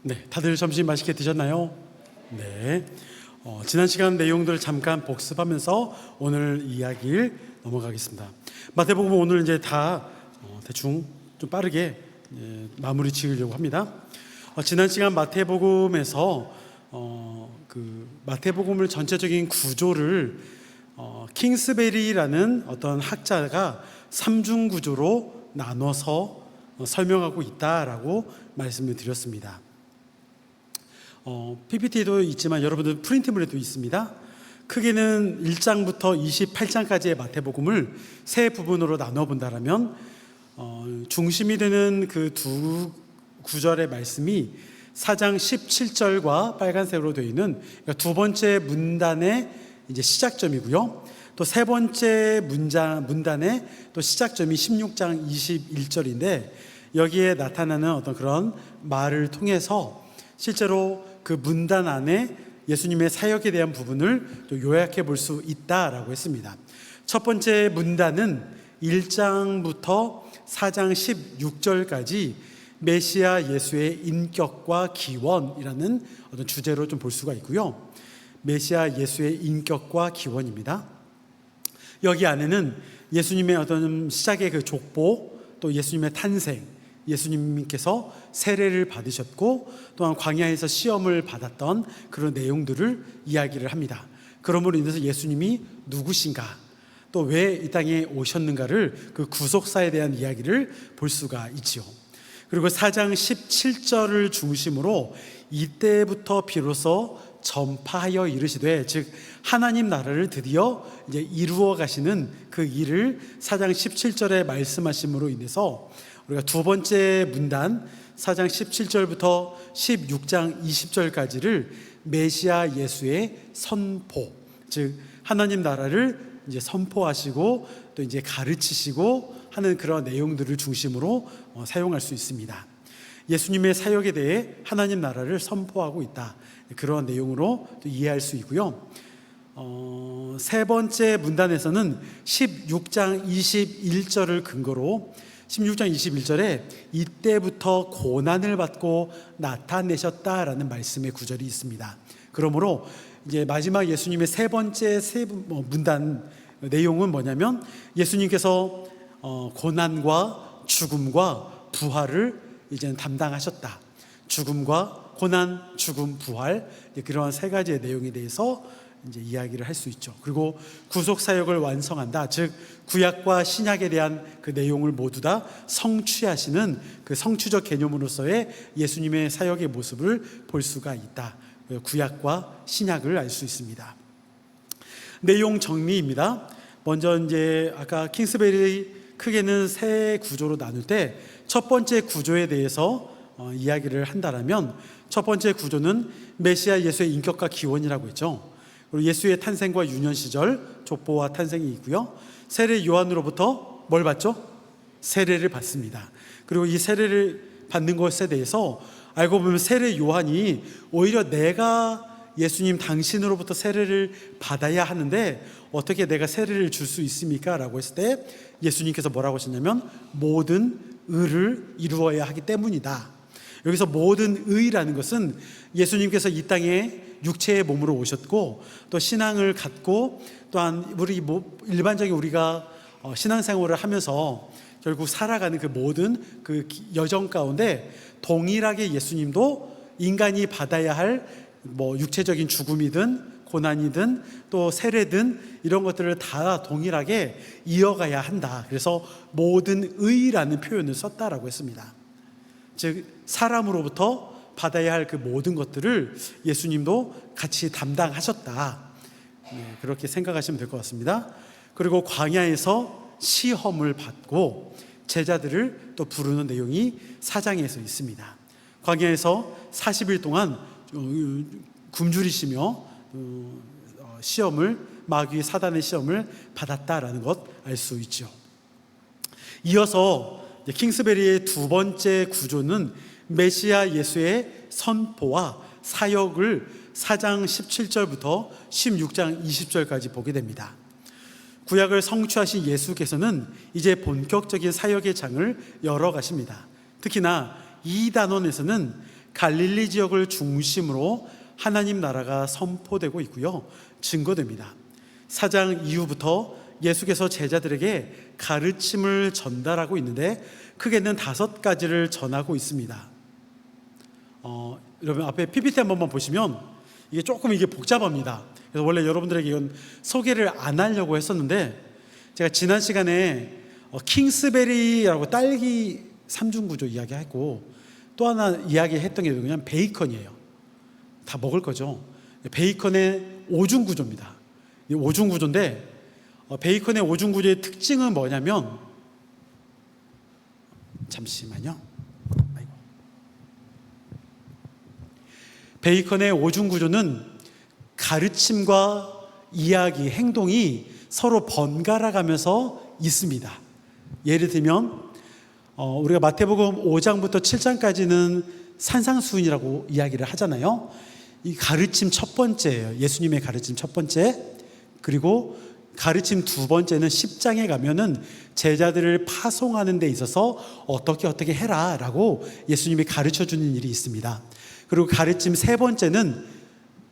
네, 다들 점심 맛있게 드셨나요? 네. 지난 시간 내용들 잠깐 복습하면서 오늘 이야기를 넘어가겠습니다. 마태복음 오늘 이제 다 대충 좀 빠르게 마무리 지으려고 합니다. 지난 시간 마태복음에서 마태복음을 전체적인 구조를 킹스베리라는 어떤 학자가 삼중 구조로 나눠서 설명하고 있다라고 말씀을 드렸습니다. PPT도 있지만 여러분들 프린트물에도 있습니다. 크게는 1장부터 28장까지의 마태복음을 세 부분으로 나눠 본다라면 중심이 되는 그 두 구절의 말씀이 4장 17절과 빨간색으로 되어 있는 그러니까 두 번째 문단의 이제 시작점이고요. 또 세 번째 문단의 또 시작점이 16장 21절인데 여기에 나타나는 어떤 그런 말을 통해서 실제로 그 문단 안에 예수님의 사역에 대한 부분을 또 요약해 볼 수 있다라고 했습니다. 첫 번째 문단은 1장부터 4장 16절까지 메시아 예수의 인격과 기원이라는 어떤 주제로 좀 볼 수가 있고요. 메시아 예수의 인격과 기원입니다. 여기 안에는 예수님의 어떤 시작의 그 족보, 또 예수님의 탄생, 예수님께서 세례를 받으셨고 또한 광야에서 시험을 받았던 그런 내용들을 이야기를 합니다. 그러므로 인해서 예수님이 누구신가, 또 왜 이 땅에 오셨는가를 그 구속사에 대한 이야기를 볼 수가 있지요. 그리고 4장 17절을 중심으로 이때부터 비로소 전파하여 이르시되, 즉 하나님 나라를 드디어 이제 이루어 가시는 그 일을 4장 17절에 말씀하심으로 인해서 우리가 두 번째 문단 4장 17절부터 16장 20절까지를 메시아 예수의 선포, 즉 하나님 나라를 이제 선포하시고 또 이제 가르치시고 하는 그런 내용들을 중심으로 사용할 수 있습니다. 예수님의 사역에 대해 하나님 나라를 선포하고 있다, 그런 내용으로 또 이해할 수 있고요. 세 번째 문단에서는 16장 21절을 근거로 16장 21절에 이때부터 고난을 받고 나타내셨다라는 말씀의 구절이 있습니다. 그러므로 이제 마지막 예수님의 세 번째 문단 내용은 뭐냐면 예수님께서 고난과 죽음과 부활을 이제는 담당하셨다. 죽음과 고난, 죽음, 부활, 그러한 세 가지의 내용에 대해서 이제 이야기를 할 수 있죠. 그리고 구속 사역을 완성한다, 즉 구약과 신약에 대한 그 내용을 모두 다 성취하시는 그 성취적 개념으로서의 예수님의 사역의 모습을 볼 수가 있다. 구약과 신약을 알 수 있습니다. 내용 정리입니다. 먼저 이제 아까 킹스베리 크게는 세 구조로 나눌 때 첫 번째 구조에 대해서 이야기를 한다라면 첫 번째 구조는 메시아 예수의 인격과 기원이라고 했죠. 그리고 예수의 탄생과 유년 시절, 족보와 탄생이 있고요. 세례 요한으로부터 뭘 받죠? 세례를 받습니다. 그리고 이 세례를 받는 것에 대해서 알고 보면 세례 요한이 오히려 내가 예수님 당신으로부터 세례를 받아야 하는데 어떻게 내가 세례를 줄 수 있습니까? 라고 했을 때 예수님께서 뭐라고 하셨냐면 모든 의를 이루어야 하기 때문이다. 여기서 모든 의라는 것은 예수님께서 이 땅에 육체의 몸으로 오셨고 또 신앙을 갖고 또한 우리 일반적인 우리가 신앙생활을 하면서 결국 살아가는 그 모든 그 여정 가운데 동일하게 예수님도 인간이 받아야 할 육체적인 죽음이든 고난이든 또 세례든 이런 것들을 다 동일하게 이어가야 한다. 그래서 모든 의라는 표현을 썼다라고 했습니다. 즉 사람으로부터 받아야 할 그 모든 것들을 예수님도 같이 담당하셨다. 그렇게 생각하시면 될 것 같습니다. 그리고 광야에서 시험을 받고 제자들을 또 부르는 내용이 4장에서 있습니다. 광야에서 40일 동안 굶주리시며 시험을, 마귀 사단의 시험을 받았다라는 것 알 수 있죠. 이어서 킹스베리의 두 번째 구조는 메시아 예수의 선포와 사역을 4장 17절부터 16장 20절까지 보게 됩니다. 구약을 성취하신 예수께서는 이제 본격적인 사역의 장을 열어 가십니다. 특히나 이 단원에서는 갈릴리 지역을 중심으로 하나님 나라가 선포되고 있고요, 증거됩니다. 4장 이후부터 예수께서 제자들에게 가르침을 전달하고 있는데 크게는 5가지를 전하고 있습니다. 여러분 앞에 PPT 한 번만 보시면 이게 조금 복잡합니다. 그래서 원래 여러분들에게 이건 소개를 안 하려고 했었는데 제가 지난 시간에 킹스베리라고 딸기 3중 구조 이야기했고, 또 하나 이야기했던 게 그냥 베이컨이에요. 다 먹을 거죠. 베이컨의 5중 구조입니다. 이 5중 구조인데 베이컨의 5중 구조의 특징은 뭐냐면, 잠시만요. 베이컨의 5중 구조는 가르침과 이야기, 행동이 서로 번갈아 가면서 있습니다. 예를 들면 우리가 마태복음 5장부터 7장까지는 산상수훈이라고 이야기를 하잖아요. 이 가르침 첫 번째예요. 예수님의 가르침 첫 번째. 그리고 가르침 두 번째는 10장에 가면은 제자들을 파송하는 데 있어서 어떻게 해라 라고 예수님이 가르쳐 주는 일이 있습니다. 그리고 가르침 세 번째는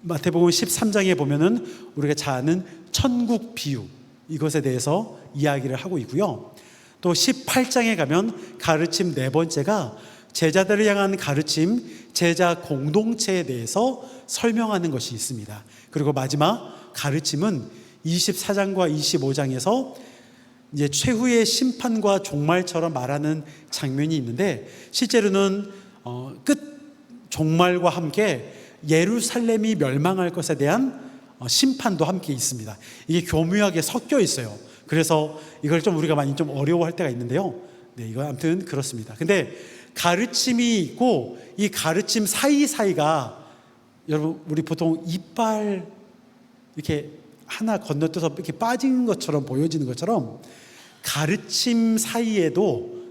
마태복음 13장에 보면은 우리가 잘 아는 천국 비유, 이것에 대해서 이야기를 하고 있고요. 또 18장에 가면 가르침 네 번째가 제자들을 향한 가르침, 제자 공동체에 대해서 설명하는 것이 있습니다. 그리고 마지막 가르침은 24장과 25장에서 이제 최후의 심판과 종말처럼 말하는 장면이 있는데, 실제로는 끝 종말과 함께 예루살렘이 멸망할 것에 대한 심판도 함께 있습니다. 이게 교묘하게 섞여 있어요. 그래서 이걸 좀 우리가 많이 좀 어려워할 때가 있는데요. 네, 이거 아무튼 그렇습니다. 근데 가르침이 있고 이 가르침 사이사이가, 여러분 우리 보통 이빨 이렇게 하나 건너뛰어서 이렇게 빠진 것처럼 보여지는 것처럼 가르침 사이에도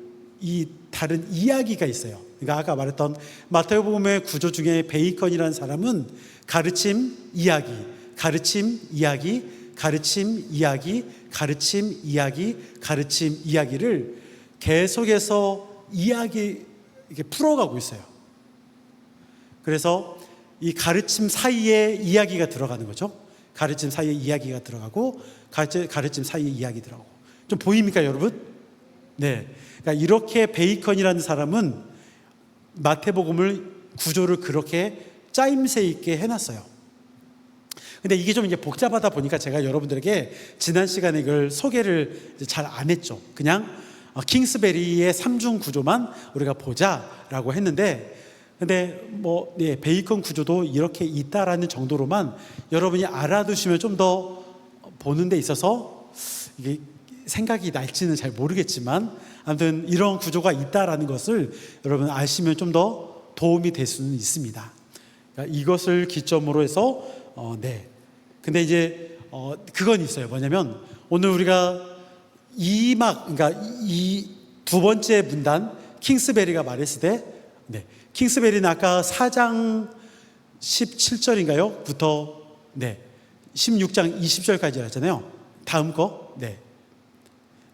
이 다른 이야기가 있어요. 그러니까 아까 말했던 마태복음의 구조 중에 베이컨이라는 사람은 가르침 이야기, 가르침 이야기, 가르침 이야기, 가르침 이야기, 가르침 이야기를 계속해서 이야기 이렇게 풀어가고 있어요. 그래서 이 가르침 사이에 이야기가 들어가는 거죠. 가르침 사이에 이야기가 들어가고 가르침 사이에 이야기 들어가고. 좀 보입니까, 여러분? 네. 그러니까 이렇게 베이컨이라는 사람은 마태복음을 구조를 그렇게 짜임새 있게 해놨어요. 근데 이게 좀 복잡하다 보니까 제가 여러분들에게 지난 시간에 이걸 소개를 잘 안 했죠. 그냥 킹스베리의 3중 구조만 우리가 보자라고 했는데, 근데 베이컨 구조도 이렇게 있다라는 정도로만 여러분이 알아두시면 좀 더 보는 데 있어서 이게 생각이 날지는 잘 모르겠지만, 아무튼 이런 구조가 있다라는 것을 여러분 아시면 좀 더 도움이 될 수는 있습니다. 그러니까 이것을 기점으로 해서 근데 이제 그건 있어요. 뭐냐면 오늘 우리가 그러니까 이 두 번째 문단 킹스베리가 말했을 때, 킹스베리는 아까 4장 17절인가요? 부터 16장 20절까지 하잖아요. 다음 거.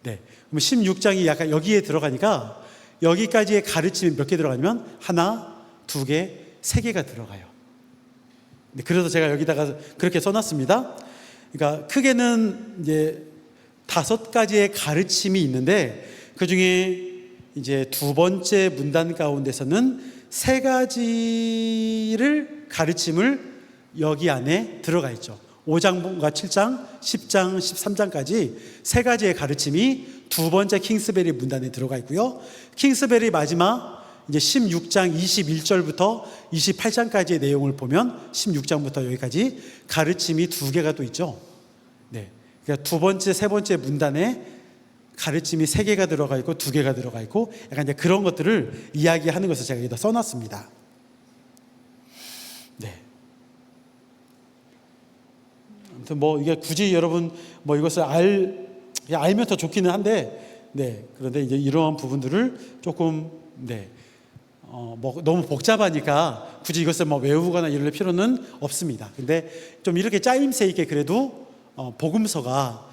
그럼 16장이 약간 여기에 들어가니까 여기까지의 가르침이 몇 개 들어가냐면 하나, 두 개, 세 개가 들어가요. 그래서 제가 여기다가 그렇게 써놨습니다. 그러니까 크게는 이제 5가지의 가르침이 있는데, 그 중에 이제 두 번째 문단 가운데서는 3가지를 가르침을 여기 안에 들어가 있죠. 5장과 7장, 10장, 13장까지 3가지의 가르침이 두 번째 킹스베리 문단에 들어가 있고요. 킹스베리 마지막 이제 16장 21절부터 28장까지의 내용을 보면 16장부터 여기까지 가르침이 2개가 또 있죠. 그러니까 두 번째, 세 번째 문단에 가르침이 3개가 들어가 있고 2개가 들어가 있고, 약간 이제 그런 것들을 이야기하는 것을 제가 여기다 써놨습니다. 아무튼 이게 굳이 여러분 이것을 알면 더 좋기는 한데, 그런데 이제 이러한 부분들을 조금 너무 복잡하니까 굳이 이것을 외우거나 이럴 필요는 없습니다. 근데 좀 이렇게 짜임새 있게 그래도 복음서가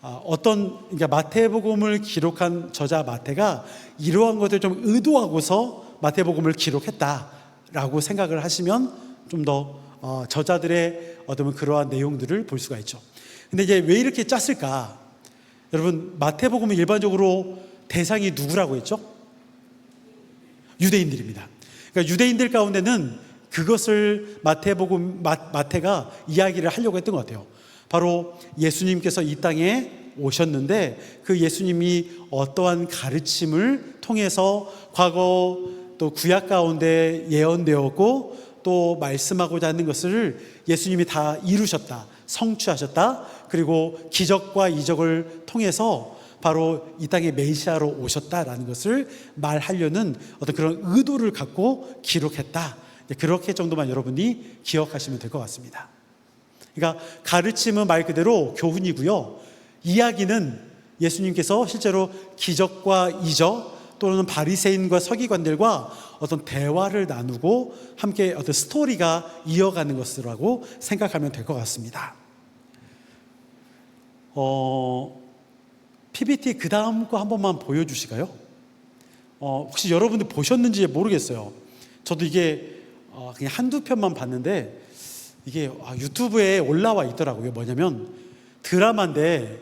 그러니까 마태복음을 기록한 저자 마태가 이러한 것을 좀 의도하고서 마태복음을 기록했다라고 라고 생각을 하시면 좀 더 저자들의 어떤 그러한 내용들을 볼 수가 있죠. 근데 이제 왜 이렇게 짰을까? 여러분, 마태복음은 일반적으로 대상이 누구라고 했죠? 유대인들입니다. 그러니까 유대인들 가운데는 그것을 마태가 이야기를 하려고 했던 것 같아요. 바로 예수님께서 이 땅에 오셨는데 그 예수님이 어떠한 가르침을 통해서 과거 또 구약 가운데 예언되었고 또 말씀하고자 하는 것을 예수님이 다 이루셨다, 성취하셨다. 그리고 기적과 이적을 통해서 바로 이 땅에 메시아로 오셨다라는 것을 말하려는 어떤 그런 의도를 갖고 기록했다. 그렇게 정도만 여러분이 기억하시면 될 것 같습니다. 그러니까 가르침은 말 그대로 교훈이고요. 이야기는 예수님께서 실제로 기적과 이적 또는 바리새인과 서기관들과 어떤 대화를 나누고 함께 어떤 스토리가 이어가는 것이라고 생각하면 될 것 같습니다. PPT 그 다음 거 한 번만 보여주실까요? 혹시 여러분들 보셨는지 모르겠어요. 저도 이게 그냥 한두 편만 봤는데 이게 유튜브에 올라와 있더라고요. 뭐냐면 드라마인데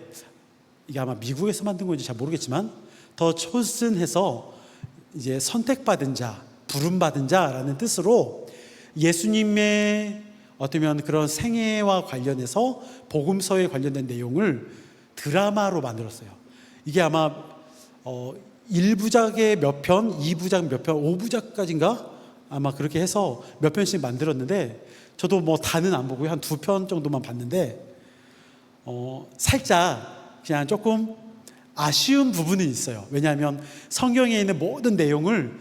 이게 아마 미국에서 만든 건지 잘 모르겠지만 더 초슨해서 이제 선택받은 자, 부름받은 자라는 뜻으로 예수님의 어쩌면 그런 생애와 관련해서 복음서에 관련된 내용을 드라마로 만들었어요. 이게 아마 1부작에 몇 편, 2부작 몇 편, 5부작까지인가? 아마 그렇게 해서 몇 편씩 만들었는데 저도 뭐 다는 안 보고요. 한 2편 정도만 봤는데 살짝 그냥 조금 아쉬운 부분은 있어요. 왜냐하면 성경에 있는 모든 내용을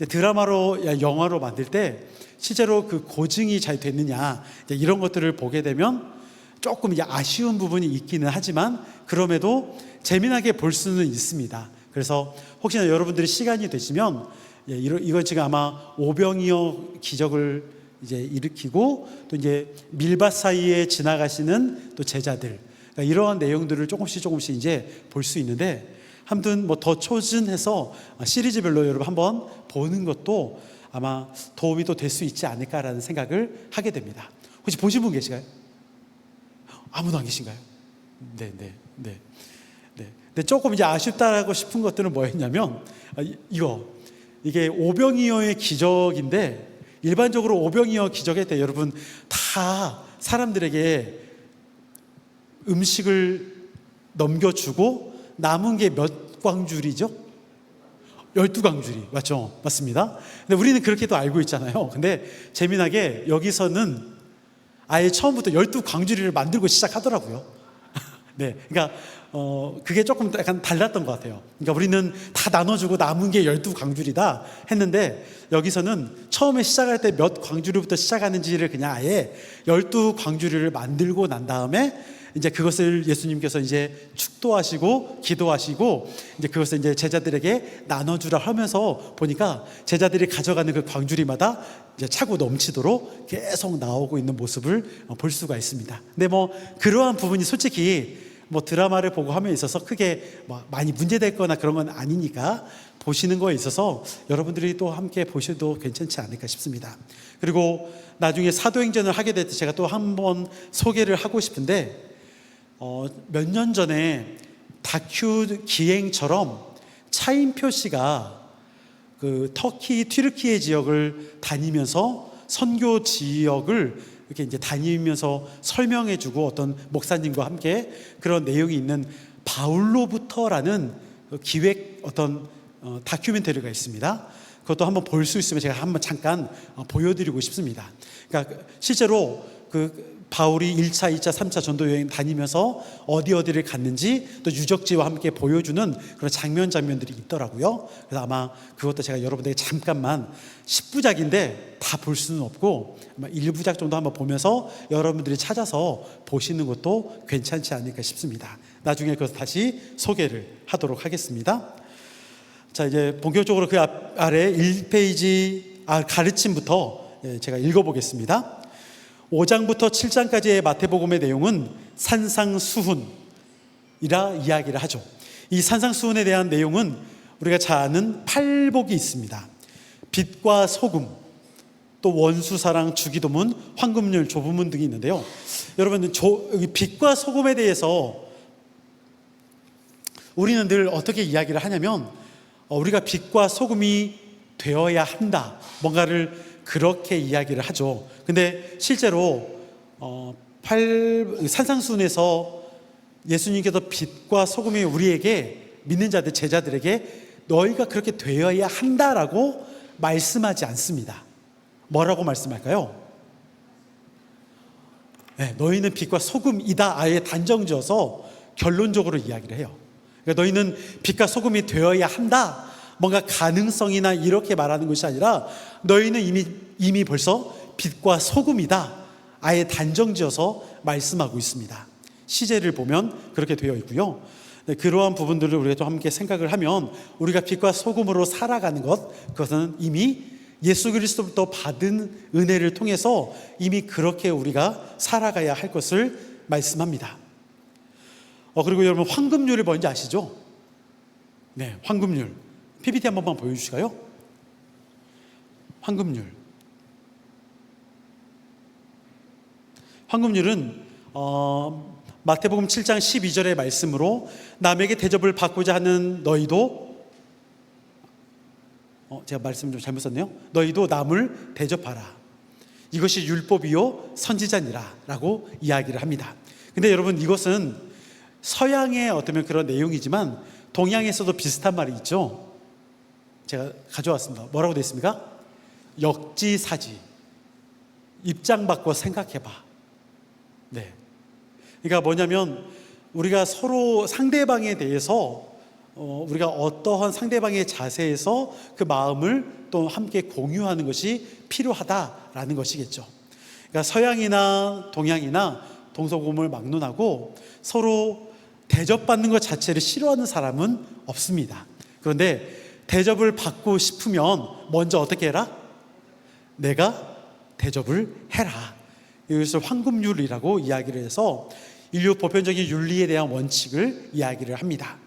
드라마로, 영화로 만들 때 실제로 그 고증이 잘 됐느냐 이런 것들을 보게 되면 조금 이제 아쉬운 부분이 있기는 하지만 그럼에도 재미나게 볼 수는 있습니다. 그래서 혹시나 여러분들이 시간이 되시면 이건 지금 아마 오병이어 기적을 이제 일으키고 또 이제 밀밭 사이에 지나가시는 또 제자들, 그러니까 이러한 내용들을 조금씩 이제 볼 수 있는데 아무튼 뭐 더 초진해서 시리즈별로 여러분 한번 보는 것도 아마 도움이 또 될 수 있지 않을까라는 생각을 하게 됩니다. 혹시 보신 분 계신가요? 아무도 안 계신가요? 네. 근데 조금 이제 아쉽다라고 싶은 것들은 뭐였냐면 이게 오병이어의 기적인데 일반적으로 오병이어 기적에 대해 여러분 다 사람들에게 음식을 넘겨주고 남은 게 몇 광줄이죠? 12광줄이 맞죠? 맞습니다. 근데 우리는 그렇게도 알고 있잖아요. 근데 재미나게 여기서는 아예 처음부터 12광줄이를 만들고 시작하더라고요. 네, 그러니까 그게 조금 약간 달랐던 것 같아요. 그러니까 우리는 다 나눠주고 남은 게 12광줄이다 했는데 여기서는 처음에 시작할 때 몇 광주리부터 시작하는지를 그냥 아예 12광주리를 만들고 난 다음에 이제 그것을 예수님께서 이제 축도하시고 기도하시고 이제 그것을 이제 제자들에게 나눠주라 하면서 보니까 제자들이 가져가는 그 광주리마다 이제 차고 넘치도록 계속 나오고 있는 모습을 볼 수가 있습니다. 근데 뭐 그러한 부분이 솔직히 뭐 드라마를 보고 함에 있어서 크게 뭐 많이 문제될 거나 그런 건 아니니까 보시는 거에 있어서 여러분들이 또 함께 보셔도 괜찮지 않을까 싶습니다. 그리고 나중에 사도행전을 하게 될 때 제가 또 한번 소개를 하고 싶은데 몇 년 전에 다큐 기행처럼 차인표 씨가 그 터키 튀르키예 지역을 다니면서 선교 지역을 이렇게 이제 다니면서 설명해주고 어떤 목사님과 함께 그런 내용이 있는 바울로부터라는 기획 어떤 다큐멘터리가 있습니다. 그것도 한번 볼 수 있으면 제가 한번 잠깐 보여드리고 싶습니다. 그러니까 실제로 그 바울이 1차, 2차, 3차 전도 여행 다니면서 어디를 갔는지 또 유적지와 함께 보여주는 그런 장면들이 있더라고요. 그래서 아마 그것도 제가 여러분들에게 잠깐만 10부작인데 다 볼 수는 없고 아마 1부작 정도 한번 보면서 여러분들이 찾아서 보시는 것도 괜찮지 않을까 싶습니다. 나중에 그것을 다시 소개를 하도록 하겠습니다. 자, 이제 본격적으로 그 아래 1페이지 가르침부터 제가 읽어보겠습니다. 5장부터 7장까지의 마태복음의 내용은 산상수훈이라 이야기를 하죠. 이 산상수훈에 대한 내용은 우리가 잘 아는 팔복이 있습니다. 빛과 소금, 또 원수사랑, 주기도문, 황금률, 조부문 등이 있는데요. 여러분, 빛과 소금에 대해서 우리는 늘 어떻게 이야기를 하냐면 우리가 빛과 소금이 되어야 한다, 뭔가를 그렇게 이야기를 하죠. 근데 실제로 산상수훈에서 예수님께서 빛과 소금이 우리에게, 믿는 자들, 제자들에게 너희가 그렇게 되어야 한다라고 말씀하지 않습니다. 뭐라고 말씀할까요? 네, 너희는 빛과 소금이다, 아예 단정지어서 결론적으로 이야기를 해요. 그러니까 너희는 빛과 소금이 되어야 한다, 뭔가 가능성이나 이렇게 말하는 것이 아니라 너희는 이미 벌써 빛과 소금이다, 아예 단정지어서 말씀하고 있습니다. 시제를 보면 그렇게 되어 있고요. 네, 그러한 부분들을 우리가 좀 함께 생각을 하면 우리가 빛과 소금으로 살아가는 것, 그것은 이미 예수 그리스도부터 받은 은혜를 통해서 이미 그렇게 우리가 살아가야 할 것을 말씀합니다. 그리고 여러분, 황금률이 뭔지 아시죠? 네, 황금률. PPT 한 번만 보여주실까요? 황금률. 황금률은 마태복음 7장 12절의 말씀으로 남에게 대접을 받고자 하는 너희도, 제가 말씀 좀 잘못 썼네요. 너희도 남을 대접하라. 이것이 율법이요 선지자니라 라고 이야기를 합니다. 근데 여러분, 이것은 서양의 어떤 그런 내용이지만 동양에서도 비슷한 말이 있죠. 제가 가져왔습니다. 뭐라고 되어 있습니까? 역지사지. 입장 바꿔 생각해봐. 네. 그러니까 뭐냐면 우리가 서로 상대방에 대해서 우리가 어떠한 상대방의 자세에서 그 마음을 또 함께 공유하는 것이 필요하다라는 것이겠죠. 그러니까 서양이나 동양이나 동서고금을 막론하고 서로 대접받는 것 자체를 싫어하는 사람은 없습니다. 그런데 대접을 받고 싶으면 먼저 어떻게 해라? 내가 대접을 해라. 이것을 황금률이라고 이야기를 해서 인류 보편적인 윤리에 대한 원칙을 이야기를 합니다.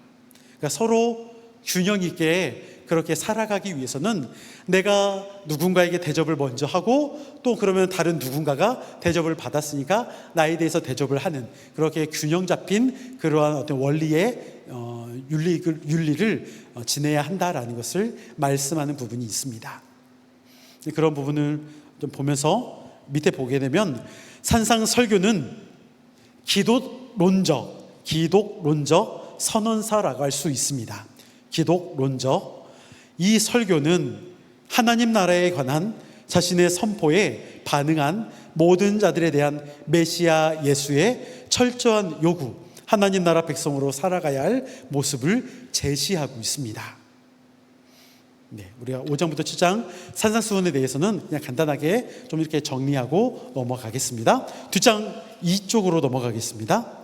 그러니까 서로 균형 있게 그렇게 살아가기 위해서는 내가 누군가에게 대접을 먼저 하고 또 그러면 다른 누군가가 대접을 받았으니까 나에 대해서 대접을 하는, 그렇게 균형 잡힌 그러한 어떤 원리의 윤리를 지내야 한다라는 것을 말씀하는 부분이 있습니다. 그런 부분을 좀 보면서 밑에 보게 되면 산상설교는 기독론적 선언사라고 할 수 있습니다. 기독론적. 이 설교는 하나님 나라에 관한 자신의 선포에 반응한 모든 자들에 대한 메시아 예수의 철저한 요구, 하나님 나라 백성으로 살아가야 할 모습을 제시하고 있습니다. 네, 우리가 5장부터 7장 산상수훈에 대해서는 그냥 간단하게 좀 이렇게 정리하고 넘어가겠습니다. 뒷장 2쪽으로 넘어가겠습니다.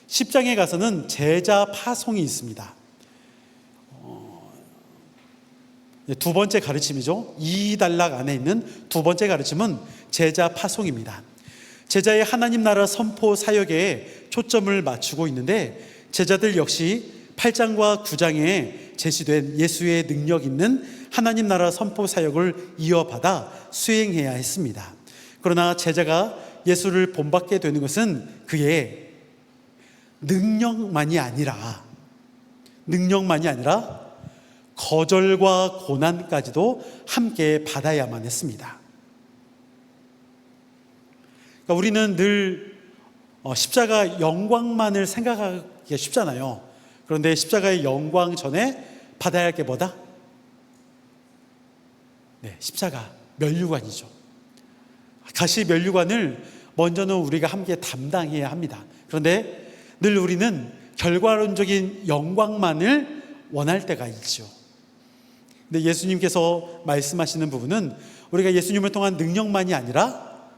10장에 가서는 제자 파송이 있습니다. 두 번째 가르침이죠. 이 단락 안에 있는 두 번째 가르침은 제자 파송입니다. 제자의 하나님 나라 선포 사역에 초점을 맞추고 있는데, 제자들 역시 8장과 9장에 제시된 예수의 능력 있는 하나님 나라 선포 사역을 이어받아 수행해야 했습니다. 그러나 제자가 예수를 본받게 되는 것은 그의 능력만이 아니라 거절과 고난까지도 함께 받아야만 했습니다. 그러니까 우리는 늘 십자가 영광만을 생각하기가 쉽잖아요. 그런데 십자가의 영광 전에 받아야 할 게 뭐다? 네, 십자가 면류관이죠. 가시 면류관을 먼저는 우리가 함께 담당해야 합니다. 그런데 늘 우리는 결과론적인 영광만을 원할 때가 있죠. 근데 예수님께서 말씀하시는 부분은 우리가 예수님을 통한 능력만이 아니라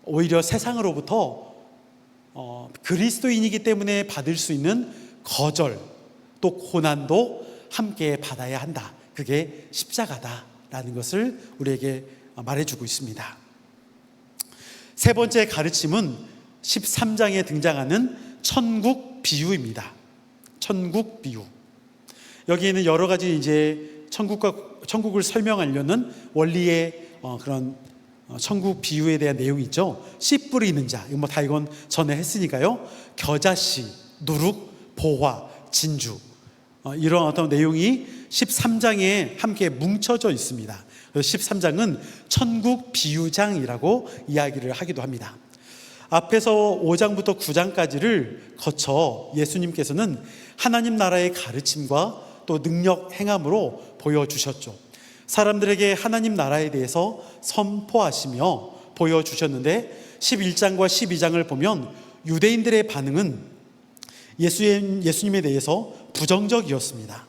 오히려 세상으로부터 그리스도인이기 때문에 받을 수 있는 거절 또 고난도 함께 받아야 한다. 그게 십자가다라는 것을 우리에게 말해주고 있습니다. 세 번째 가르침은 13장에 등장하는 천국 비유입니다. 천국 비유. 여기에는 여러 가지 이제 천국을 설명하려는 원리의 그런 천국 비유에 대한 내용이 있죠. 씨 뿌리는 자, 이건 전에 했으니까요. 겨자씨, 누룩, 보화, 진주, 이런 어떤 내용이 13장에 함께 뭉쳐져 있습니다. 그래서 13장은 천국 비유장이라고 이야기를 하기도 합니다. 앞에서 5장부터 9장까지를 거쳐 예수님께서는 하나님 나라의 가르침과 또 능력 행함으로 보여주셨죠. 사람들에게 하나님 나라에 대해서 선포하시며 보여주셨는데 11장과 12장을 보면 유대인들의 반응은 예수님에 대해서 부정적이었습니다.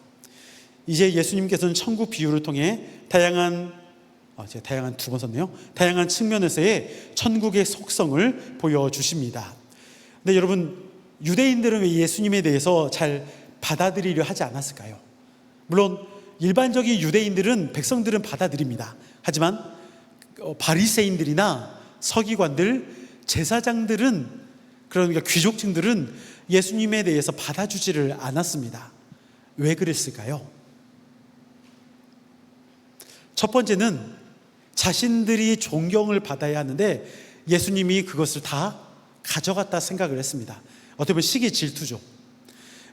이제 예수님께서는 천국 비유를 통해 다양한 두 번 썼네요. 다양한 측면에서의 천국의 속성을 보여주십니다. 근데 여러분, 유대인들은 왜 예수님에 대해서 잘 받아들이려 하지 않았을까요? 물론 일반적인 유대인들은, 백성들은 받아들입니다. 하지만 바리새인들이나 서기관들, 제사장들은, 그러니까 귀족층들은 예수님에 대해서 받아주지를 않았습니다. 왜 그랬을까요? 첫 번째는 자신들이 존경을 받아야 하는데 예수님이 그것을 다 가져갔다 생각을 했습니다. 어떻게 보면 시기 질투죠.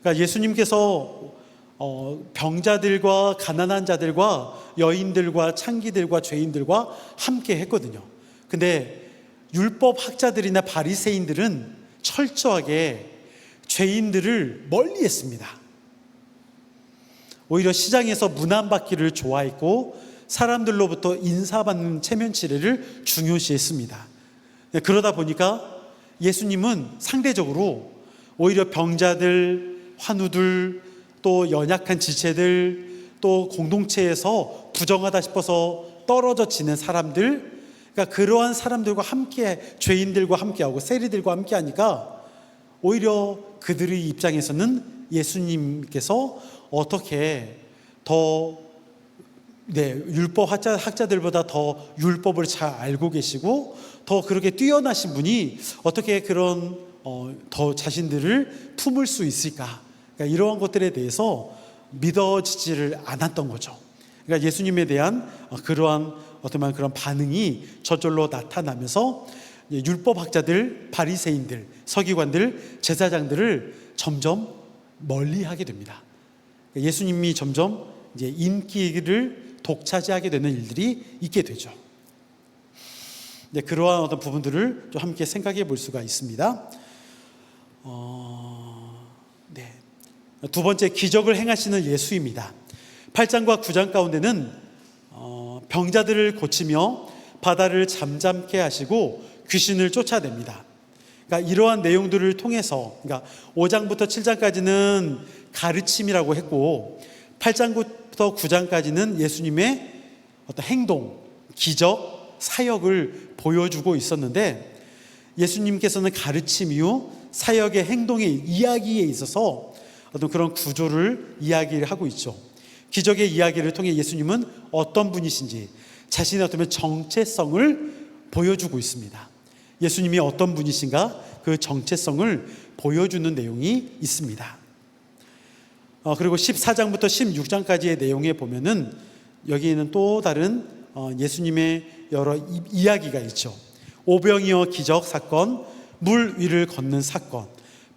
그러니까 예수님께서 병자들과 가난한 자들과 여인들과 창기들과 죄인들과 함께 했거든요. 근데 율법 학자들이나 바리새인들은 철저하게 죄인들을 멀리 했습니다. 오히려 시장에서 문안받기를 좋아했고 사람들로부터 인사받는 체면치레를 중요시했습니다. 그러다 보니까 예수님은 상대적으로 오히려 병자들, 환우들, 또 연약한 지체들, 또 공동체에서 부정하다 싶어서 떨어져 지는 사람들, 그러니까 그러한 사람들과 함께, 죄인들과 함께하고 세리들과 함께하니까 오히려 그들의 입장에서는 예수님께서 어떻게 더 율법 학자들보다 더 율법을 잘 알고 계시고 더 그렇게 뛰어나신 분이 어떻게 그런 더 자신들을 품을 수 있을까? 그러니까 이러한 것들에 대해서 믿어지지를 않았던 거죠. 그러니까 예수님에 대한 그러한 어떤 그런 반응이 저절로 나타나면서 율법 학자들, 바리새인들, 서기관들, 제사장들을 점점 멀리하게 됩니다. 예수님이 점점 이제 인기를 독차지하게 되는 일들이 있게 되죠. 그러한 어떤 부분들을 좀 함께 생각해 볼 수가 있습니다. 두 번째, 기적을 행하시는 예수입니다. 8장과 9장 가운데는 병자들을 고치며 바다를 잠잠케 하시고 귀신을 쫓아냅니다. 그러니까 이러한 내용들을 통해서, 그러니까 5장부터 7장까지는 가르침이라고 했고 8장부터 9장까지는 예수님의 어떤 행동, 기적, 사역을 보여주고 있었는데 예수님께서는 가르침 이후 사역의 행동의 이야기에 있어서 어떤 그런 구조를 이야기를 하고 있죠. 기적의 이야기를 통해 예수님은 어떤 분이신지 자신의 어떤 정체성을 보여주고 있습니다. 예수님이 어떤 분이신가 그 정체성을 보여주는 내용이 있습니다. 그리고 14장부터 16장까지의 내용에 보면은 여기에는 또 다른 예수님의 여러 이야기가 있죠. 오병이어 기적 사건, 물 위를 걷는 사건,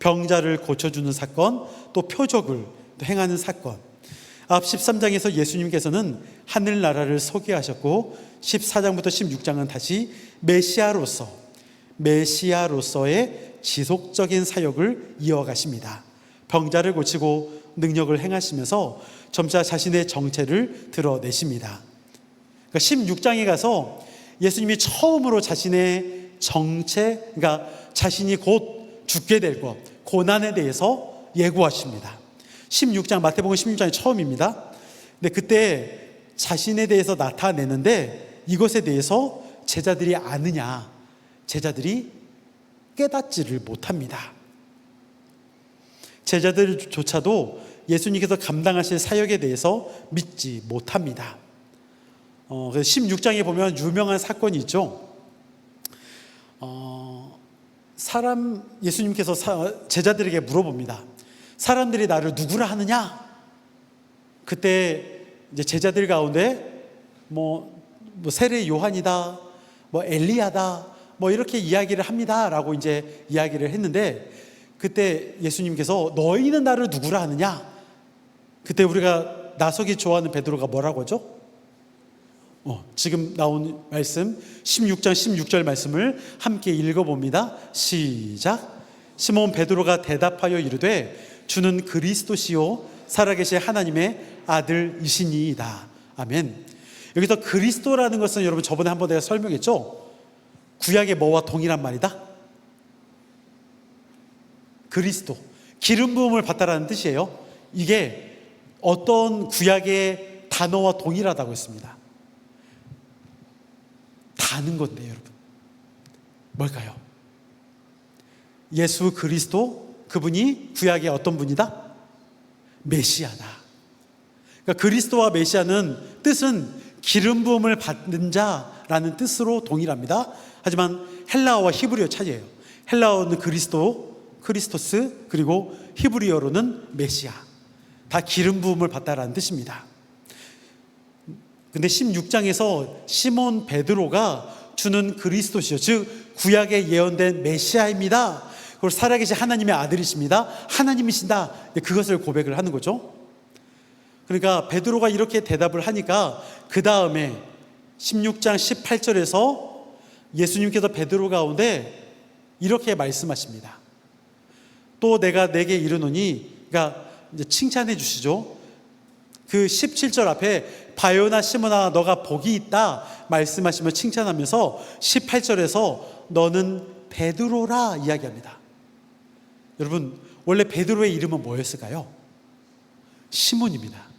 병자를 고쳐주는 사건, 또 표적을 행하는 사건. 앞 13장에서 예수님께서는 하늘나라를 소개하셨고 14장부터 16장은 다시 메시아로서의 지속적인 사역을 이어가십니다. 병자를 고치고 능력을 행하시면서 점차 자신의 정체를 드러내십니다. 그러니까 16장에 가서 예수님이 처음으로 자신의 정체, 그러니까 자신이 곧 죽게 될 것, 고난에 대해서 예고하십니다. 16장, 마태복음 16장이 처음입니다. 근데 그때 자신에 대해서 나타내는데 이것에 대해서 제자들이 아느냐? 제자들이 깨닫지를 못합니다. 제자들조차도 예수님께서 감당하실 사역에 대해서 믿지 못합니다. 그래서 16장에 보면 유명한 사건이 있죠. 예수님께서 제자들에게 물어봅니다. 사람들이 나를 누구라 하느냐? 그때 이제 제자들 가운데 뭐 세례 요한이다, 뭐 엘리야다, 뭐 이렇게 이야기를 합니다라고 이제 이야기를 했는데, 그때 예수님께서 너희는 나를 누구라 하느냐? 그때 우리가 나서기 좋아하는 베드로가 뭐라고 하죠? 지금 나온 말씀 16장 16절 말씀을 함께 읽어봅니다. 시작. 시몬 베드로가 대답하여 이르되 주는 그리스도시요 살아계신 하나님의 아들이시니이다. 아멘. 여기서 그리스도라는 것은 여러분 저번에 한번 내가 설명했죠? 구약의 뭐와 동일한 말이다? 그리스도, 기름 부음을 받다라는 뜻이에요. 이게 어떤 구약의 단어와 동일하다고 했습니다. 다 아는 건데 여러분, 뭘까요? 예수 그리스도, 그분이 구약의 어떤 분이다? 메시아다. 그러니까 그리스도와 메시아는 뜻은 기름 부음을 받는 자라는 뜻으로 동일합니다. 하지만 헬라어와 히브리어 차이예요. 헬라어는 크리스토스, 그리고 히브리어로는 메시아. 다 기름 부음을 받다라는 뜻입니다. 근데 16장에서 시몬 베드로가 주는 그리스도시요, 즉 구약에 예언된 메시아입니다. 그리고 살아계신 하나님의 아들이십니다. 하나님이신다. 그것을 고백을 하는 거죠. 그러니까 베드로가 이렇게 대답을 하니까 그 다음에 16장 18절에서 예수님께서 베드로 가운데 이렇게 말씀하십니다. 또 내가 내게 이르노니, 그러니까 이제 칭찬해 주시죠. 그 17절 앞에 바요나 시몬아 너가 복이 있다 말씀하시며 칭찬하면서 18절에서 너는 베드로라 이야기합니다. 여러분, 원래 베드로의 이름은 뭐였을까요? 시몬입니다.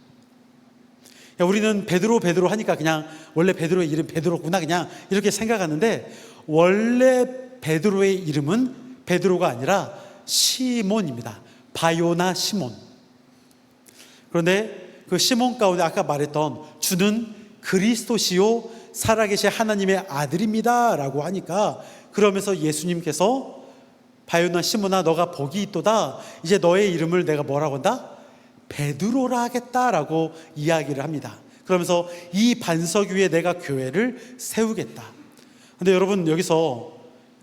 우리는 베드로 하니까 그냥 원래 베드로의 이름 베드로구나 그냥 이렇게 생각하는데, 원래 베드로의 이름은 베드로가 아니라 시몬입니다. 바요나 시몬. 그런데 그 시몬 가운데 아까 말했던 주는 그리스도시요 살아계신 하나님의 아들입니다 라고 하니까, 그러면서 예수님께서 바요나 시몬아 너가 복이 있도다, 이제 너의 이름을 내가 뭐라고 한다? 베드로라 하겠다라고 이야기를 합니다. 그러면서 이 반석 위에 내가 교회를 세우겠다. 근데 여러분, 여기서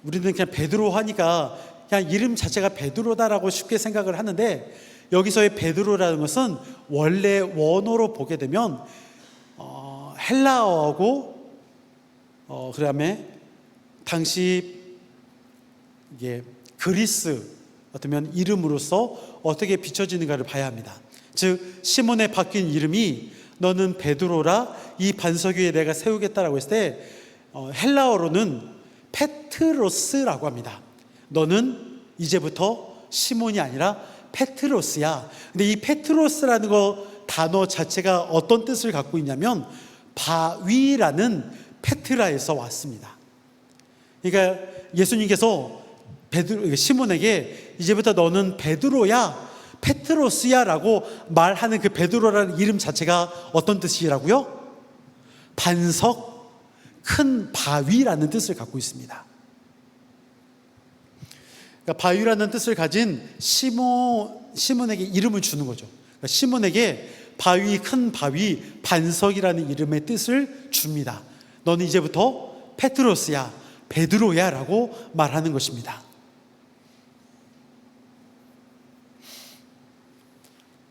우리는 그냥 베드로 하니까 그냥 이름 자체가 베드로다라고 쉽게 생각을 하는데, 여기서의 베드로라는 것은 원래 원어로 보게 되면 헬라어하고 그다음에 당시 이게 그리스 어쩌면 이름으로서 어떻게 비춰지는가를 봐야 합니다. 즉 시몬의 바뀐 이름이 너는 베드로라 이 반석 위에 내가 세우겠다라고 했을 때 헬라어로는 페트로스라고 합니다. 너는 이제부터 시몬이 아니라 페트로스야. 근데 이 페트로스라는 단어 자체가 어떤 뜻을 갖고 있냐면 바위라는 페트라에서 왔습니다. 그러니까 예수님께서 시몬에게 이제부터 너는 베드로야, 페트로스야 라고 말하는 그 베드로라는 이름 자체가 어떤 뜻이라고요? 반석, 큰 바위라는 뜻을 갖고 있습니다. 그러니까 바위라는 뜻을 가진 시몬에게 이름을 주는 거죠. 그러니까 시몬에게 바위, 큰 바위, 반석이라는 이름의 뜻을 줍니다. 너는 이제부터 페트로스야, 베드로야 라고 말하는 것입니다.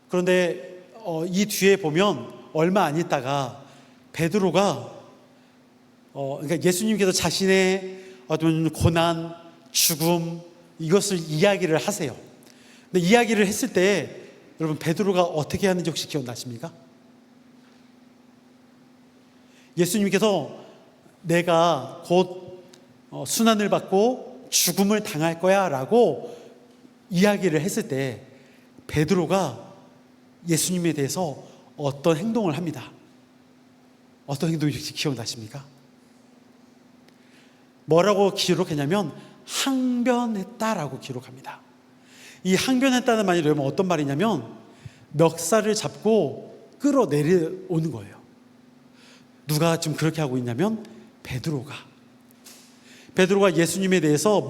그런데 이 뒤에 보면 얼마 안 있다가 베드로가 그러니까 예수님께서 자신의 어떤 고난, 죽음 이것을 이야기를 하세요. 근데 이야기를 했을 때 여러분 베드로가 어떻게 하는지 혹시 기억나십니까? 예수님께서 내가 곧 순환을 받고 죽음을 당할 거야 라고 이야기를 했을 때 베드로가 예수님에 대해서 어떤 행동을 합니다. 어떤 행동이 혹시 기억나십니까? 뭐라고 기록했냐면 항변했다라고 기록합니다. 이 항변했다는 말이 여러분 어떤 말이냐면 멱살을 잡고 끌어내려오는 거예요. 누가 지금 그렇게 하고 있냐면 베드로가 예수님에 대해서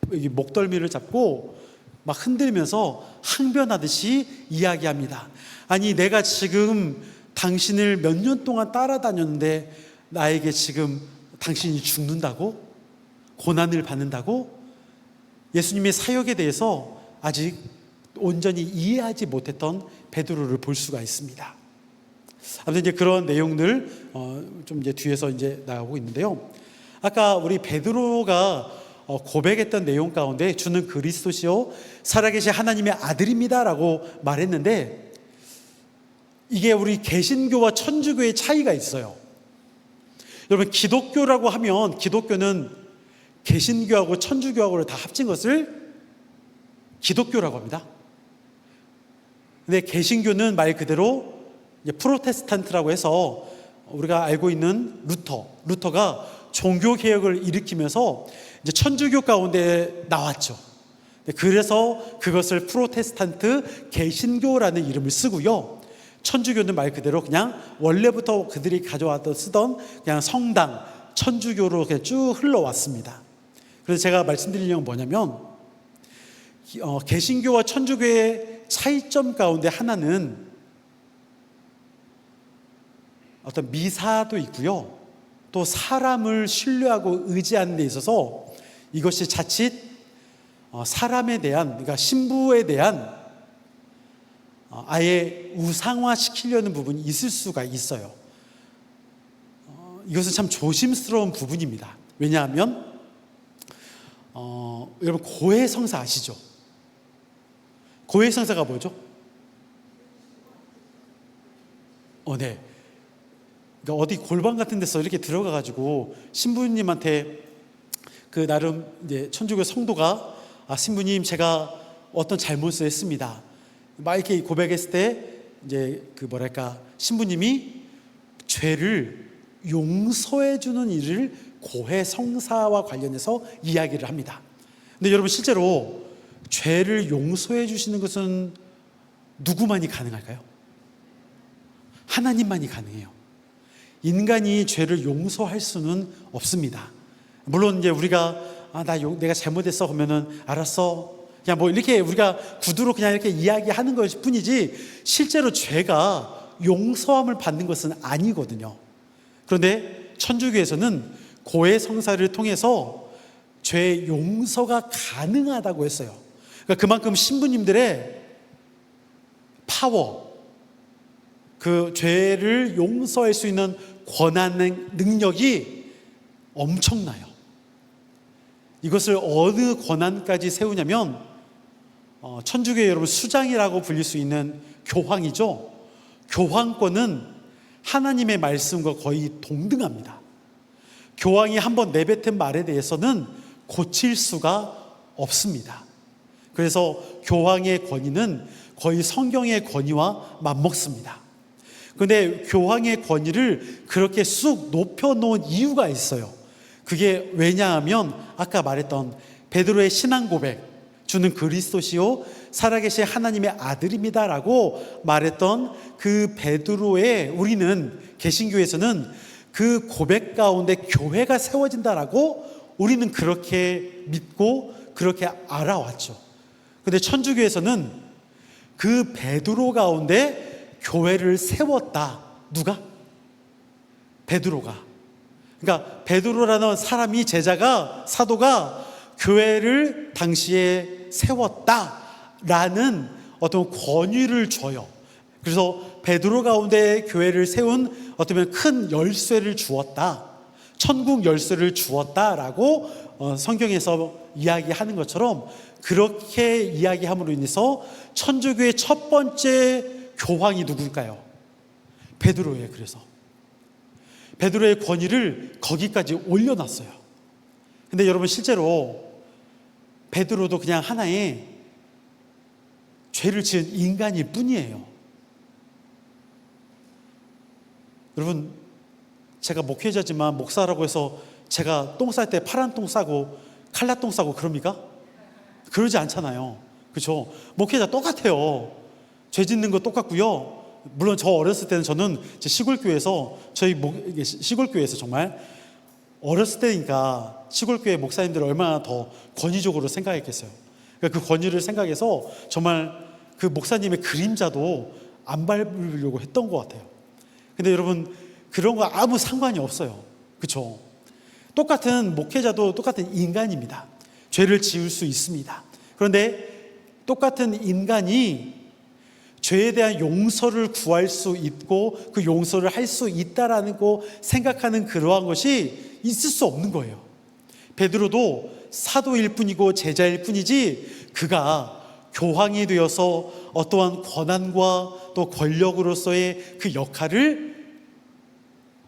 목덜미를 잡고 막 흔들면서 항변하듯이 이야기합니다. 아니 내가 지금 당신을 몇 년 동안 따라다녔는데 나에게 지금 당신이 죽는다고? 고난을 받는다고? 예수님의 사역에 대해서 아직 온전히 이해하지 못했던 베드로를 볼 수가 있습니다. 아무튼 이제 그런 내용들 좀 이제 뒤에서 이제 나오고 있는데요. 아까 우리 베드로가 고백했던 내용 가운데 주는 그리스도시요 살아계신 하나님의 아들입니다라고 말했는데, 이게 우리 개신교와 천주교의 차이가 있어요. 여러분, 기독교라고 하면 기독교는 개신교하고 천주교하고를 다 합친 것을 기독교라고 합니다. 근데 개신교는 말 그대로 이제 프로테스탄트라고 해서 우리가 알고 있는 루터가 종교 개혁을 일으키면서 이제 천주교 가운데 나왔죠. 그래서 그것을 프로테스탄트 개신교라는 이름을 쓰고요. 천주교는 말 그대로 그냥 원래부터 그들이 가져왔던 쓰던 그냥 성당 천주교로 그냥 쭉 흘러왔습니다. 그래서 제가 말씀드리는 건 뭐냐면, 개신교와 천주교의 차이점 가운데 하나는 어떤 미사도 있고요, 또 사람을 신뢰하고 의지하는 데 있어서 이것이 자칫 사람에 대한, 그러니까 신부에 대한 아예 우상화시키려는 부분이 있을 수가 있어요. 이것은 참 조심스러운 부분입니다. 왜냐하면 여러분, 고해성사 아시죠? 고해성사가 뭐죠? 네. 그러니까 어디 골방 같은 데서 이렇게 들어가가지고 신부님한테 그 나름 이제 천주교 성도가 신부님 제가 어떤 잘못을 했습니다, 막 이렇게 고백했을 때 이제 그 뭐랄까 신부님이 죄를 용서해주는 일을 고해성사와 관련해서 이야기를 합니다. 근데 여러분, 실제로 죄를 용서해 주시는 것은 누구만이 가능할까요? 하나님만이 가능해요. 인간이 죄를 용서할 수는 없습니다. 물론 이제 우리가 내가 잘못했어 그러면은 알았어, 그냥 뭐 이렇게 우리가 구두로 그냥 이렇게 이야기하는 것일 뿐이지 실제로 죄가 용서함을 받는 것은 아니거든요. 그런데 천주교에서는 고해성사를 통해서 죄 용서가 가능하다고 했어요. 그러니까 그만큼 신부님들의 파워, 그 죄를 용서할 수 있는 권한 능력이 엄청나요. 이것을 어느 권한까지 세우냐면 천주교 여러분 수장이라고 불릴 수 있는 교황이죠. 교황권은 하나님의 말씀과 거의 동등합니다. 교황이 한번 내뱉은 말에 대해서는 고칠 수가 없습니다. 그래서 교황의 권위는 거의 성경의 권위와 맞먹습니다. 그런데 교황의 권위를 그렇게 쑥 높여놓은 이유가 있어요. 그게 왜냐하면 아까 말했던 베드로의 신앙 고백, 주는 그리스도시요 살아계신 하나님의 아들입니다라고 말했던 그 베드로의, 우리는 개신교에서는 그 고백 가운데 교회가 세워진다라고 우리는 그렇게 믿고 그렇게 알아왔죠. 그런데 천주교에서는 그 베드로 가운데 교회를 세웠다. 누가? 베드로가. 그러니까 베드로라는 사람이, 제자가, 사도가 교회를 당시에 세웠다라는 어떤 권위를 줘요. 그래서 베드로 가운데 교회를 세운 어쩌면 큰 열쇠를 주었다, 천국 열쇠를 주었다라고 성경에서 이야기하는 것처럼 그렇게 이야기함으로 인해서 천주교의 첫 번째 교황이 누굴까요? 베드로예요. 그래서 베드로의 권위를 거기까지 올려놨어요. 근데 여러분, 실제로 베드로도 그냥 하나의 죄를 지은 인간일 뿐이에요. 여러분, 제가 목회자지만 목사라고 해서 제가 똥 쌀 때 파란 똥 싸고 칼라 똥 싸고 그럽니까? 그러지 않잖아요. 그렇죠? 목회자 똑같아요. 죄 짓는 거 똑같고요. 물론 저 어렸을 때는 저는 시골교회에서 시골교회에서 정말 어렸을 때니까 시골교회 목사님들을 얼마나 더 권위적으로 생각했겠어요. 그러니까 그 권위를 생각해서 정말 그 목사님의 그림자도 안 밟으려고 했던 것 같아요. 근데 여러분, 그런 거 아무 상관이 없어요. 그렇죠? 똑같은 목회자도 똑같은 인간입니다. 죄를 지을 수 있습니다. 그런데 똑같은 인간이 죄에 대한 용서를 구할 수 있고 그 용서를 할 수 있다라는 거 생각하는 그러한 것이 있을 수 없는 거예요. 베드로도 사도일 뿐이고 제자일 뿐이지 그가 교황이 되어서 어떠한 권한과 또 권력으로서의 그 역할을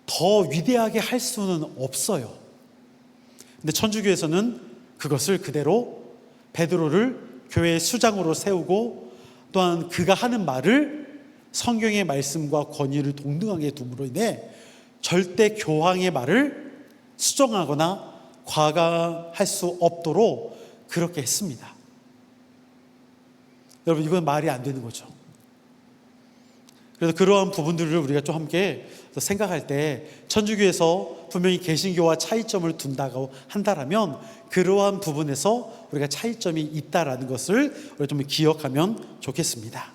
더 위대하게 할 수는 없어요. 근데 천주교에서는 그것을 그대로 베드로를 교회의 수장으로 세우고 또한 그가 하는 말을 성경의 말씀과 권위를 동등하게 둠으로 인해 절대 교황의 말을 수정하거나 과감할 수 없도록 그렇게 했습니다. 여러분, 이건 말이 안 되는 거죠. 그래서 그러한 부분들을 우리가 좀 함께 생각할 때 천주교에서 분명히 개신교와 차이점을 둔다고 한다라면 그러한 부분에서 우리가 차이점이 있다라는 것을 우리가 좀 기억하면 좋겠습니다.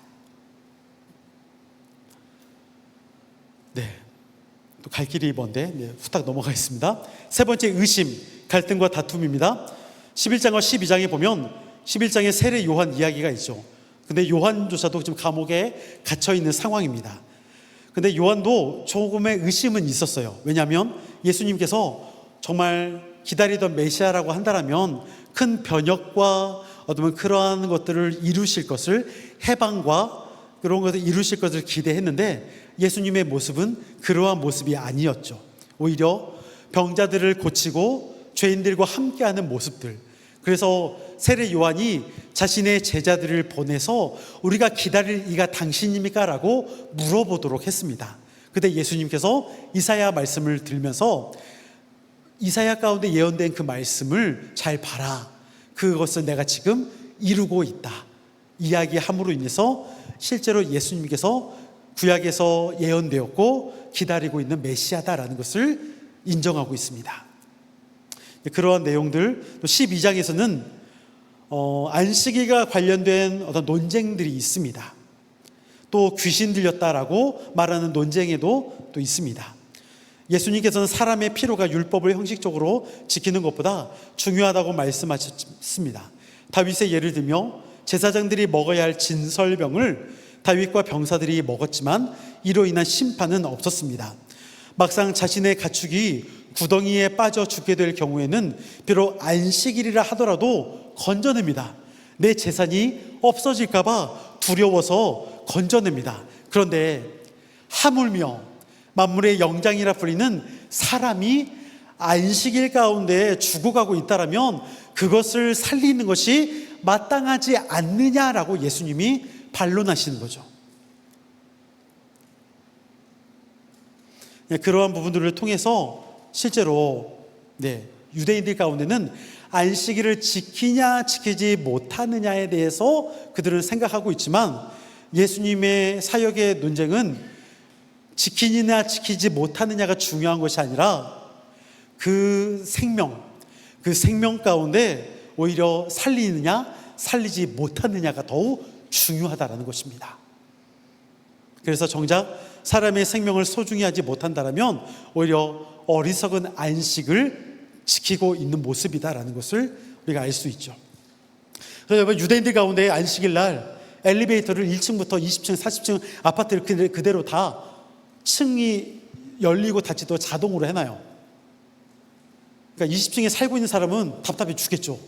네, 또 갈 길이 먼데 후딱 넘어가겠습니다. 세 번째, 의심, 갈등과 다툼입니다. 11장과 12장에 보면 11장에 세례 요한 이야기가 있죠. 근데 요한조차도 지금 감옥에 갇혀 있는 상황입니다. 근데 요한도 조금의 의심은 있었어요. 왜냐하면 예수님께서 정말 기다리던 메시아라고 한다면 큰 변혁과 어떤 그러한 것들을 이루실 것을, 해방과 그런 것을 이루실 것을 기대했는데 예수님의 모습은 그러한 모습이 아니었죠. 오히려 병자들을 고치고 죄인들과 함께하는 모습들. 그래서 세례 요한이 자신의 제자들을 보내서 우리가 기다릴 이가 당신입니까? 라고 물어보도록 했습니다. 그때 예수님께서 이사야 말씀을 들면서 이사야 가운데 예언된 그 말씀을 잘 봐라. 그것을 내가 지금 이루고 있다. 이야기함으로 인해서 실제로 예수님께서 구약에서 예언되었고 기다리고 있는 메시아다라는 것을 인정하고 있습니다. 그러한 내용들, 또 12장에서는 안식일과 관련된 어떤 논쟁들이 있습니다. 또 귀신 들렸다라고 말하는 논쟁에도 또 있습니다. 예수님께서는 사람의 필요가 율법을 형식적으로 지키는 것보다 중요하다고 말씀하셨습니다. 다윗의 예를 들며 제사장들이 먹어야 할 진설병을 다윗과 병사들이 먹었지만 이로 인한 심판은 없었습니다. 막상 자신의 가축이 구덩이에 빠져 죽게 될 경우에는 비록 안식일이라 하더라도 건져냅니다. 내 재산이 없어질까 봐 두려워서 건져냅니다. 그런데 하물며 만물의 영장이라 불리는 사람이 안식일 가운데 죽어가고 있다라면 그것을 살리는 것이 마땅하지 않느냐라고 예수님이 반론하시는 거죠. 그러한 부분들을 통해서 실제로 유대인들 가운데는 안식일을 지키냐 지키지 못하느냐에 대해서 그들은 생각하고 있지만 예수님의 사역의 논쟁은 지키느냐 지키지 못하느냐가 중요한 것이 아니라 그 생명 가운데 오히려 살리느냐 살리지 못하느냐가 더욱 중요하다는 것입니다. 그래서 정작 사람의 생명을 소중히 하지 못한다면 오히려 어리석은 안식을 지키고 있는 모습이다라는 것을 우리가 알 수 있죠. 그래서 여러분, 유대인들 가운데 안식일 날 엘리베이터를 1층부터 20층, 40층 아파트를 그대로 다 층이 열리고 닫히도 자동으로 해놔요. 그러니까 20층에 살고 있는 사람은 답답해 죽겠죠.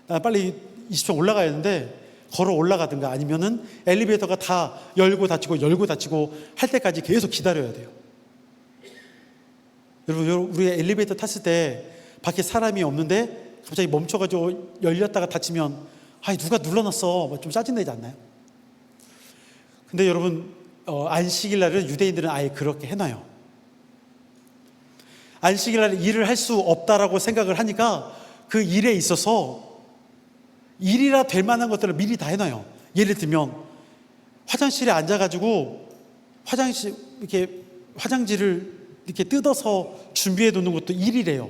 나 빨리 20층 올라가야 하는데 걸어 올라가든가 아니면은 엘리베이터가 다 열고 닫히고 할 때까지 계속 기다려야 돼요. 여러분, 우리 엘리베이터 탔을 때 밖에 사람이 없는데 갑자기 멈춰가지고 열렸다가 닫히면 누가 눌러놨어 좀 짜증나지 않나요? 근데 여러분, 안식일 날은 유대인들은 아예 그렇게 해놔요. 안식일 날 일을 할 수 없다라고 생각을 하니까 그 일에 있어서 일이라 될 만한 것들을 미리 다 해놔요. 예를 들면 화장실에 앉아가지고 화장지를 이렇게 뜯어서 준비해 두는 것도 일이래요.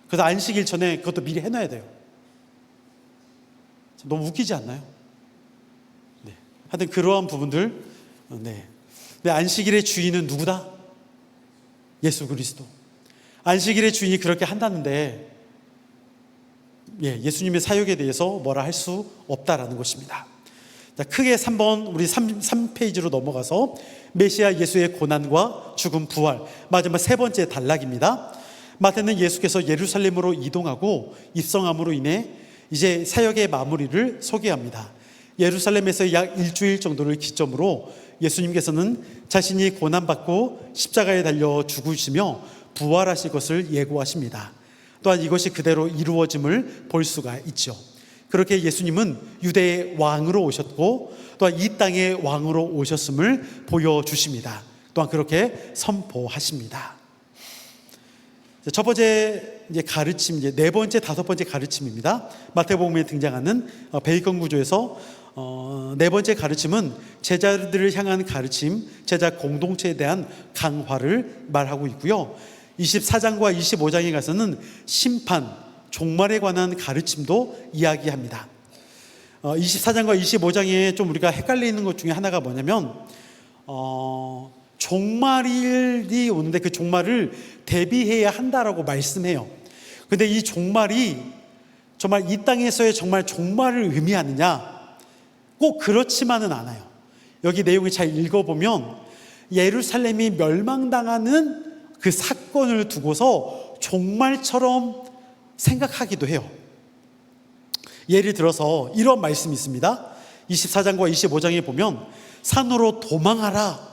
그래서 안식일 전에 그것도 미리 해놔야 돼요. 너무 웃기지 않나요? 하여튼 그러한 부분들. 안식일의 주인은 누구다? 예수 그리스도. 안식일의 주인이 그렇게 한다는데 예수님의 사역에 대해서 뭐라 할 수 없다라는 것입니다. 자, 크게 3번 우리 3페이지로 넘어가서 메시아 예수의 고난과 죽음, 부활, 마지막 세 번째 단락입니다. 마태는 예수께서 예루살렘으로 이동하고 입성함으로 인해 이제 사역의 마무리를 소개합니다. 예루살렘에서 약 일주일 정도를 기점으로 예수님께서는 자신이 고난받고 십자가에 달려 죽으시며 부활하실 것을 예고하십니다. 또한 이것이 그대로 이루어짐을 볼 수가 있죠. 그렇게 예수님은 유대의 왕으로 오셨고 또한 이 땅의 왕으로 오셨음을 보여주십니다. 또한 그렇게 선포하십니다. 첫 번째 가르침, 네 번째, 다섯 번째 가르침입니다. 마태복음에 등장하는 베이컨 구조에서 네 번째 가르침은 제자들을 향한 가르침, 제자 공동체에 대한 강화를 말하고 있고요. 24장과 25장에 가서는 심판, 종말에 관한 가르침도 이야기합니다. 24장과 25장에 좀 우리가 헷갈리는 것 중에 하나가 뭐냐면 종말이 오는데 그 종말을 대비해야 한다라고 말씀해요. 근데 이 종말이 정말 이 땅에서의 정말 종말을 의미하느냐? 꼭 그렇지만은 않아요. 여기 내용을 잘 읽어보면 예루살렘이 멸망당하는 그 사건을 두고서 종말처럼 생각하기도 해요. 예를 들어서 이런 말씀이 있습니다. 24장과 25장에 보면 산으로 도망하라,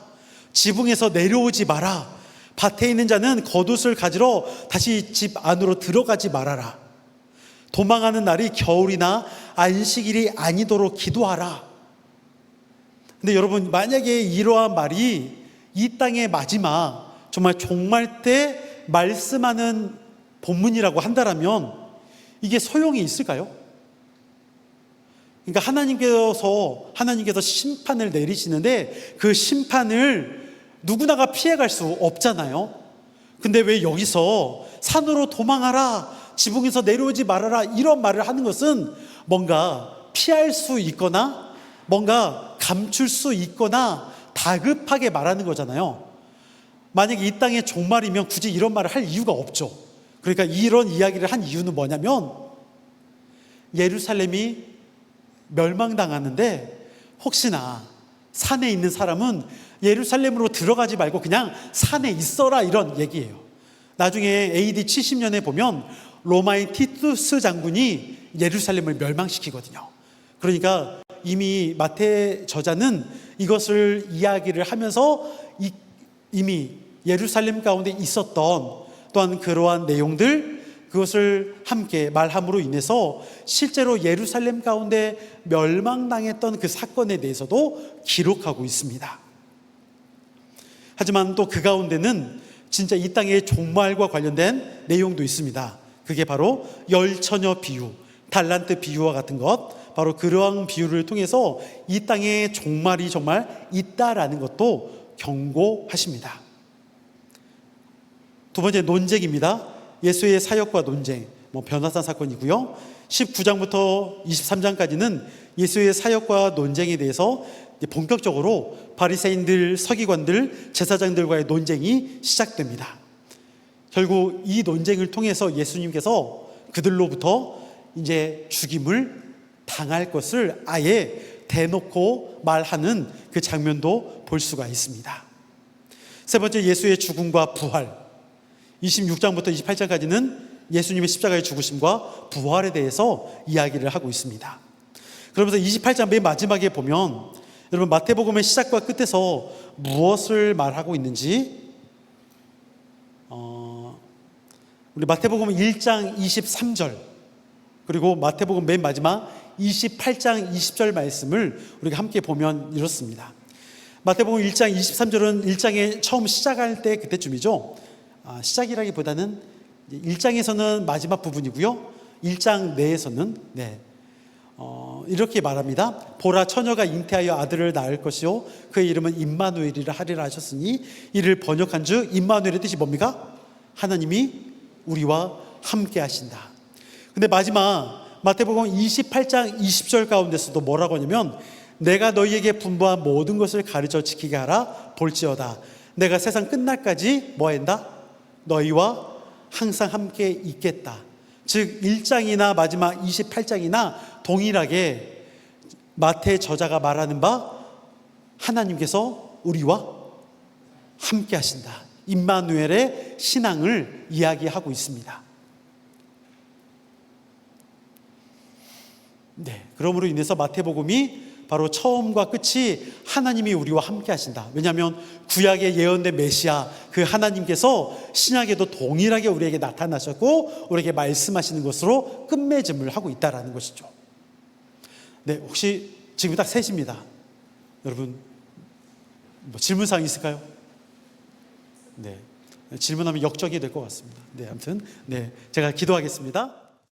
지붕에서 내려오지 마라, 밭에 있는 자는 겉옷을 가지러 다시 집 안으로 들어가지 말아라, 도망하는 날이 겨울이나 안식일이 아니도록 기도하라. 근데 여러분, 만약에 이러한 말이 이 땅의 마지막 정말 종말 때 말씀하는 본문이라고 한다면 이게 소용이 있을까요? 그러니까 하나님께서 심판을 내리시는데 그 심판을 누구나가 피해갈 수 없잖아요. 근데 왜 여기서 산으로 도망하라, 지붕에서 내려오지 말아라 이런 말을 하는 것은 뭔가 피할 수 있거나 뭔가 감출 수 있거나 다급하게 말하는 거잖아요. 만약에 이 땅의 종말이면 굳이 이런 말을 할 이유가 없죠. 그러니까 이런 이야기를 한 이유는 뭐냐면 예루살렘이 멸망당하는데 혹시나 산에 있는 사람은 예루살렘으로 들어가지 말고 그냥 산에 있어라 이런 얘기예요. 나중에 AD 70년에 보면 로마의 티투스 장군이 예루살렘을 멸망시키거든요. 그러니까 이미 마태 저자는 이것을 이야기를 하면서 이미 예루살렘 가운데 있었던 또한 그러한 내용들, 그것을 함께 말함으로 인해서 실제로 예루살렘 가운데 멸망당했던 그 사건에 대해서도 기록하고 있습니다. 하지만 또 그 가운데는 진짜 이 땅의 종말과 관련된 내용도 있습니다. 그게 바로 열처녀 비유, 달란트 비유와 같은 것, 바로 그러한 비유를 통해서 이 땅의 종말이 정말 있다라는 것도 경고하십니다. 두 번째 논쟁입니다. 예수의 사역과 논쟁, 변화산 사건이고요. 19장부터 23장까지는 예수의 사역과 논쟁에 대해서 본격적으로 바리새인들, 서기관들, 제사장들과의 논쟁이 시작됩니다. 결국 이 논쟁을 통해서 예수님께서 그들로부터 이제 죽임을 당할 것을 아예 대놓고 말하는 그 장면도 볼 수가 있습니다. 세 번째, 예수의 죽음과 부활. 26장부터 28장까지는 예수님의 십자가의 죽으심과 부활에 대해서 이야기를 하고 있습니다. 그러면서 28장 맨 마지막에 보면 여러분, 마태복음의 시작과 끝에서 무엇을 말하고 있는지 우리 마태복음 1장 23절 그리고 마태복음 맨 마지막 28장 20절 말씀을 우리가 함께 보면 이렇습니다. 마태복음 1장 23절은 1장에 처음 시작할 때 그때쯤이죠. 시작이라기보다는 1장에서는 마지막 부분이고요. 1장 내에서는 이렇게 말합니다. 보라, 처녀가 잉태하여 아들을 낳을 것이요 그의 이름은 임마누엘이라 하리라 하셨으니 이를 번역한 즉 임마누엘의 뜻이 뭡니까? 하나님이 우리와 함께 하신다. 근데 마지막 마태복음 28장 20절 가운데서도 뭐라고 하냐면 내가 너희에게 분부한 모든 것을 가르쳐 지키게 하라. 볼지어다 내가 세상 끝날까지 뭐 한다? 너희와 항상 함께 있겠다. 즉 1장이나 마지막 28장이나 동일하게 마태 저자가 말하는 바 하나님께서 우리와 함께 하신다. 임마누엘의 신앙을 이야기하고 있습니다. 네, 그러므로 인해서 마태복음이 바로 처음과 끝이 하나님이 우리와 함께 하신다. 왜냐하면 구약에 예언된 메시아 그 하나님께서 신약에도 동일하게 우리에게 나타나셨고 우리에게 말씀하시는 것으로 끝맺음을 하고 있다는 것이죠. 네, 혹시 지금 딱 3시입니다. 여러분 질문사항 있을까요? 네, 질문하면 역적이 될 것 같습니다. 네, 아무튼 네, 제가 기도하겠습니다.